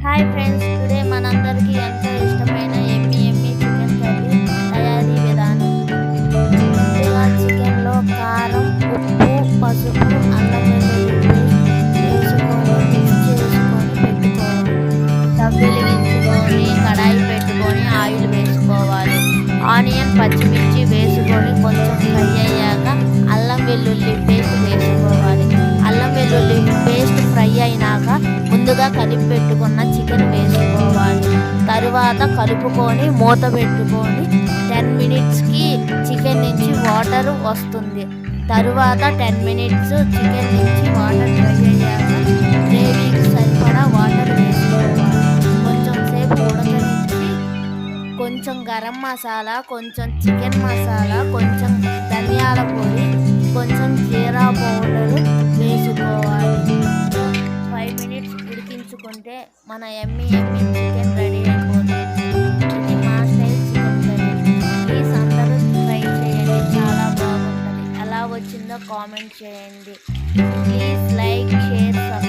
Hi friends, today మనందరికీ ఎంతో ఇష్టమైన ఎమ్మి ఎమ్మి చికెన్ కర్రీ తయారీ విధానం. ముందుగా చికెన్లో కారం, ఉప్పు, పసుపు, అల్లం వెల్లుల్లి పేస్ట్ వేసుకొని మిక్స్ చేసుకొని పెట్టుకోవాలి. స్టవ్ వెలిగించుకొని కడాయి పెట్టుకొని ఆయిల్ వేసుకోవాలి. ఆనియన్, పచ్చిమిర్చి వేసుకొని కొంచెం ఫ్రై అయ్యాక అల్లం వెల్లుల్లి పేస్ట్ వేసుకోవాలి. అల్లం వెల్లుల్లి పేస్ట్ ఫ్రై అయినాక ముందుగా కలిపి పెట్టుకున్న చికెన్ వేసుకోవాలి. తరువాత కలుపుకొని మూత పెట్టుకొని 10 మినిట్స్కి చికెన్ నుంచి వాటర్ వస్తుంది. తరువాత 10 మినిట్స్ చికెన్ నుంచి వాటర్ డ్రై అయ్యాక గ్రేవీకి సరిపడా వాటర్ వేసుకోవాలి. కొంచెం సేపు ఉడకనిచ్చి కొంచెం గరం మసాలా, కొంచెం చికెన్ మసాలా, కొంచెం ధనియాల పొడి, కొంచెం జీరా పౌడర్ వేసుకోవాలి. 5 మినిట్స్ ఉడికించుకుంటే మన ఎమ్మి ఎమ్మి చికెన్ రెడీ అయిపోతుంది. ఇది మా స్టైల్ చికెన్ కర్రీ. ప్లీజ్ అందరూ ట్రై చేయండి, చాలా బాగుంటుంది. ఎలా వచ్చిందో కామెంట్ చేయండి. Please like, share, subscribe.